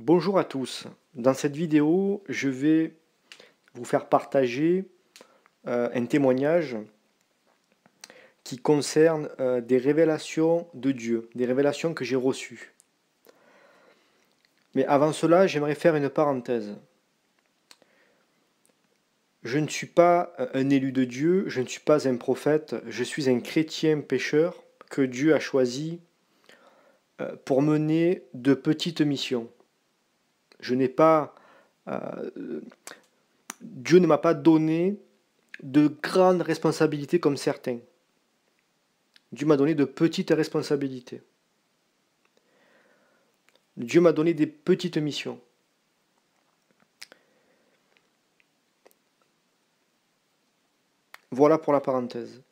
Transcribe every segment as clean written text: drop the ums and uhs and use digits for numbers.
Bonjour à tous. Dans cette vidéo, je vais vous faire partager un témoignage qui concerne des révélations de Dieu, des révélations que j'ai reçues. Mais avant cela, j'aimerais faire une parenthèse. Je ne suis pas un élu de Dieu, je ne suis pas un prophète, je suis un chrétien pécheur que Dieu a choisi pour mener de petites missions. Je n'ai pas, Dieu ne m'a pas donné de grandes responsabilités comme certains. Dieu m'a donné de petites responsabilités. Dieu m'a donné des petites missions. Voilà pour la parenthèse.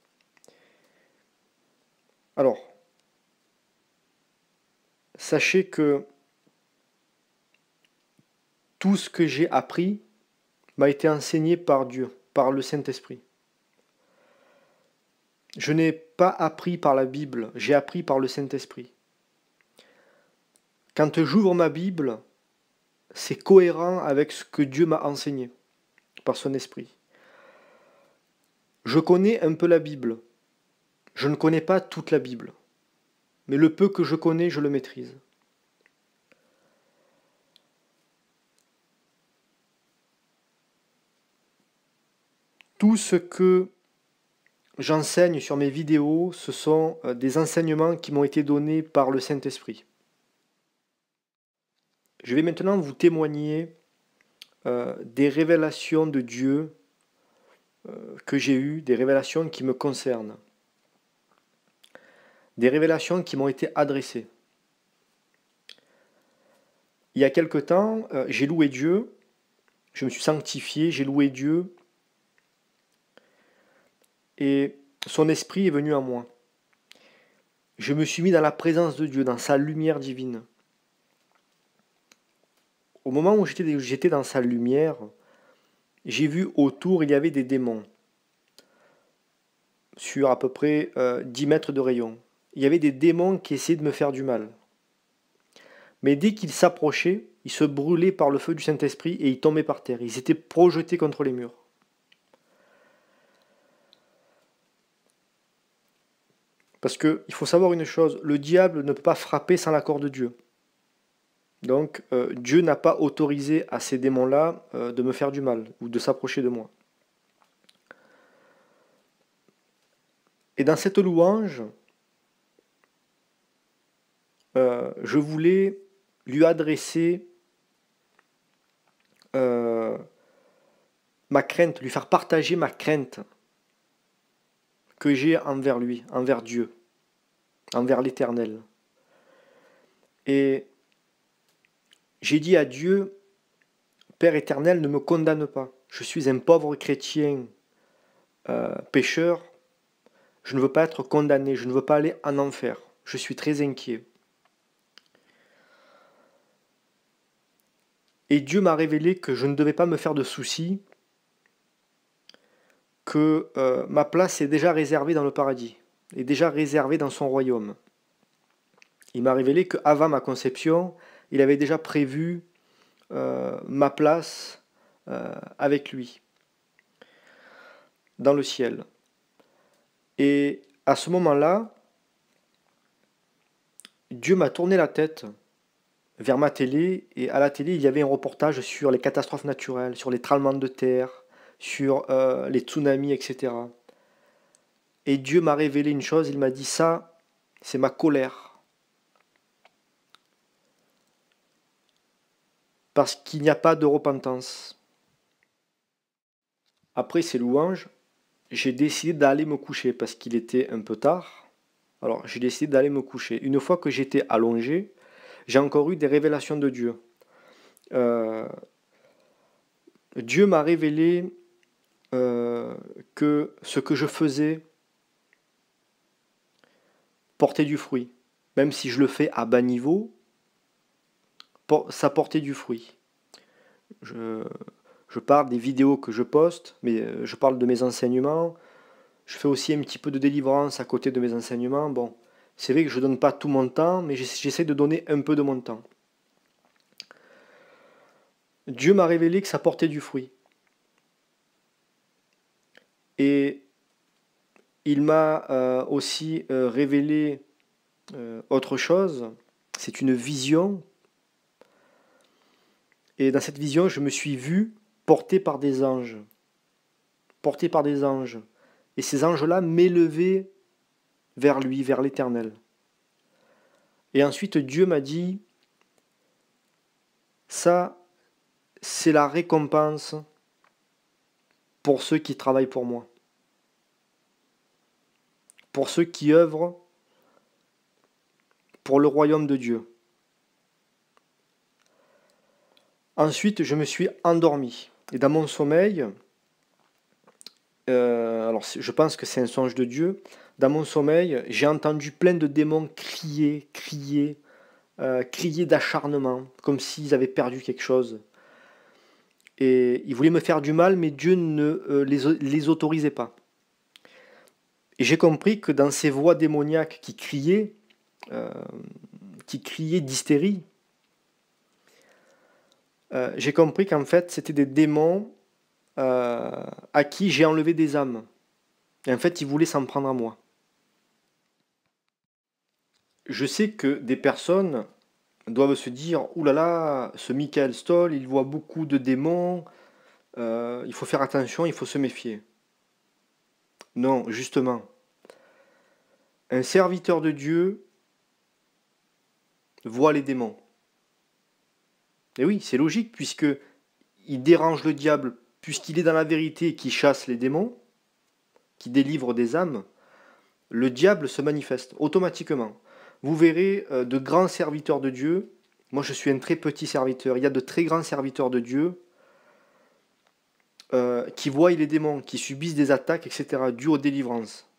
Alors, sachez que tout ce que j'ai appris m'a été enseigné par Dieu, par le Saint-Esprit. Je n'ai pas appris par la Bible, j'ai appris par le Saint-Esprit. Quand j'ouvre ma Bible, c'est cohérent avec ce que Dieu m'a enseigné par son esprit. Je connais un peu la Bible. Je ne connais pas toute la Bible. Mais le peu que je connais, je le maîtrise. Tout ce que j'enseigne sur mes vidéos, ce sont des enseignements qui m'ont été donnés par le Saint-Esprit. Je vais maintenant vous témoigner des révélations de Dieu que j'ai eues, des révélations qui me concernent, des révélations qui m'ont été adressées. Il y a quelque temps, j'ai loué Dieu, je me suis sanctifié, j'ai loué Dieu, et son esprit est venu à moi. Je me suis mis dans la présence de Dieu, dans sa lumière divine. Au moment où j'étais dans sa lumière, j'ai vu autour, il y avait des démons, sur à peu près 10 mètres de rayon. Il y avait des démons qui essayaient de me faire du mal. Mais dès qu'ils s'approchaient, ils se brûlaient par le feu du Saint-Esprit et ils tombaient par terre. Ils étaient projetés contre les murs. Parce qu'il faut savoir une chose, le diable ne peut pas frapper sans l'accord de Dieu. Donc Dieu n'a pas autorisé à ces démons-là de me faire du mal ou de s'approcher de moi. Et dans cette louange, je voulais lui adresser ma crainte, lui faire partager ma crainte que j'ai envers lui, envers Dieu, envers l'Éternel. Et j'ai dit à Dieu, Père éternel, ne me condamne pas. Je suis un pauvre chrétien pécheur. Je ne veux pas être condamné, je ne veux pas aller en enfer. Je suis très inquiet. Et Dieu m'a révélé que je ne devais pas me faire de soucis, que ma place est déjà réservée dans le paradis, est déjà réservée dans son royaume. Il m'a révélé qu'avant ma conception, il avait déjà prévu ma place avec lui, dans le ciel. Et à ce moment-là, Dieu m'a tourné la tête vers ma télé, et à la télé, il y avait un reportage sur les catastrophes naturelles, sur les tremblements de terre, sur les tsunamis, etc. Et Dieu m'a révélé une chose, il m'a dit ça, c'est ma colère. Parce qu'il n'y a pas de repentance. Après ces louanges, j'ai décidé d'aller me coucher parce qu'il était un peu tard. Alors j'ai décidé d'aller me coucher. Une fois que j'étais allongé, j'ai encore eu des révélations de Dieu. Euh, Dieu m'a révélé que ce que je faisais portait du fruit. Même si je le fais à bas niveau, ça portait du fruit. Je, je parle des vidéos que je poste, mais je parle de mes enseignements. Je fais aussi un petit peu de délivrance à côté de mes enseignements. Bon, c'est vrai que je ne donne pas tout mon temps, mais j'essaie de donner un peu de mon temps. Dieu m'a révélé que ça portait du fruit. Et il m'a aussi révélé autre chose. C'est une vision. Et dans cette vision, je me suis vu porté par des anges. Porté par des anges. Et ces anges-là m'élevaient vers lui, vers l'Éternel. Et ensuite, Dieu m'a dit, ça, c'est la récompense pour ceux qui travaillent pour moi. Pour ceux qui œuvrent pour le royaume de Dieu. Ensuite, je me suis endormi. Et dans mon sommeil, alors je pense que c'est un songe de Dieu, dans mon sommeil, j'ai entendu plein de démons crier, crier, crier d'acharnement, comme s'ils avaient perdu quelque chose. Et ils voulaient me faire du mal, mais Dieu ne les autorisait pas. Et j'ai compris que dans ces voix démoniaques euh, qui criaient d'hystérie, j'ai compris qu'en fait, c'était des démons à qui j'ai enlevé des âmes. Et en fait, ils voulaient s'en prendre à moi. Je sais que des personnes doivent se dire, ouh là là, ce Michael Stoll, il voit beaucoup de démons, il faut faire attention, il faut se méfier. Non, justement, un serviteur de Dieu voit les démons. Et oui, c'est logique, puisque il dérange le diable, puisqu'il est dans la vérité qui chasse les démons, qui délivre des âmes, le diable se manifeste automatiquement. Vous verrez de grands serviteurs de Dieu. Moi, je suis un très petit serviteur. Il y a de très grands serviteurs de Dieu qui voient les démons, qui subissent des attaques, etc., dues aux délivrances.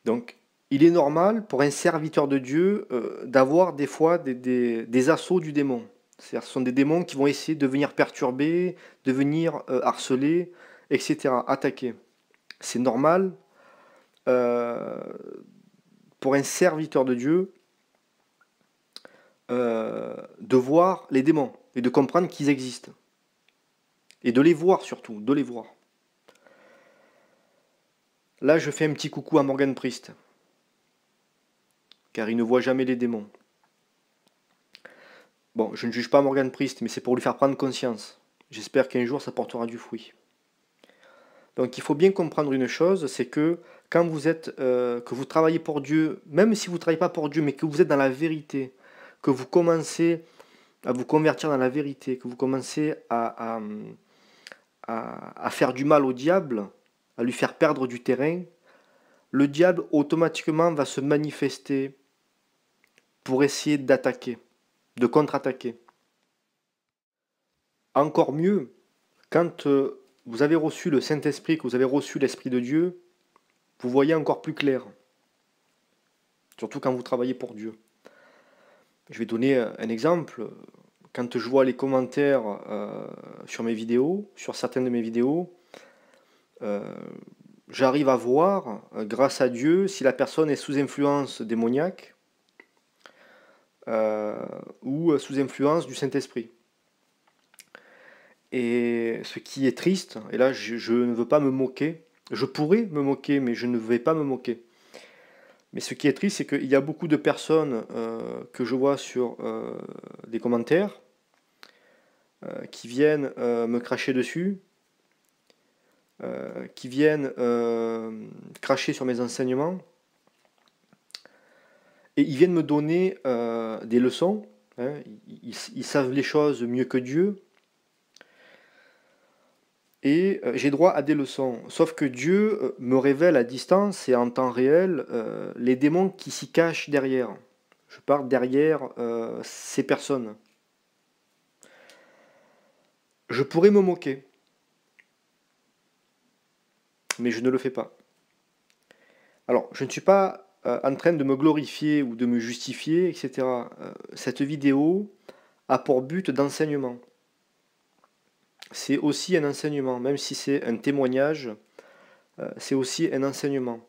Donc, il est normal pour un serviteur de Dieu d'avoir des fois des assauts du démon. C'est-à-dire, ce sont des démons qui vont essayer de venir perturber, de venir harceler, etc., attaquer. C'est normal euh, pour un serviteur de Dieu de voir les démons et de comprendre qu'ils existent. Et de les voir surtout, de les voir. Là, je fais un petit coucou à Morgan Priest, car il ne voit jamais les démons. Bon, je ne juge pas Morgan Priest, mais c'est pour lui faire prendre conscience. J'espère qu'un jour ça portera du fruit. Donc il faut bien comprendre une chose, c'est que quand vous êtes, que vous travaillez pour Dieu, même si vous ne travaillez pas pour Dieu, mais que vous êtes dans la vérité, que vous commencez à vous convertir dans la vérité, que vous commencez à faire du mal au diable, à lui faire perdre du terrain, le diable automatiquement va se manifester pour essayer d'attaquer, de contre-attaquer. Encore mieux, quand vous avez reçu le Saint-Esprit, que vous avez reçu l'Esprit de Dieu, vous voyez encore plus clair. Surtout quand vous travaillez pour Dieu. Je vais donner un exemple. Quand je vois les commentaires sur mes vidéos, sur certaines de mes vidéos, euh, j'arrive à voir, grâce à Dieu, si la personne est sous influence démoniaque euh, ou sous influence du Saint-Esprit. Et ce qui est triste, et là je ne veux pas me moquer, je pourrais me moquer, mais je ne vais pas me moquer. Mais ce qui est triste, c'est qu'il y a beaucoup de personnes que je vois sur des commentaires qui viennent me cracher dessus, qui viennent cracher sur mes enseignements, et ils viennent me donner des leçons. Hein, ils savent les choses mieux que Dieu, et j'ai droit à des leçons. Sauf que Dieu me révèle à distance et en temps réel les démons qui s'y cachent derrière. Je parle derrière ces personnes. Je pourrais me moquer, mais je ne le fais pas. Alors, je ne suis pas en train de me glorifier ou de me justifier, etc. Cette vidéo a pour but d'enseignement. C'est aussi un enseignement, même si c'est un témoignage, c'est aussi un enseignement.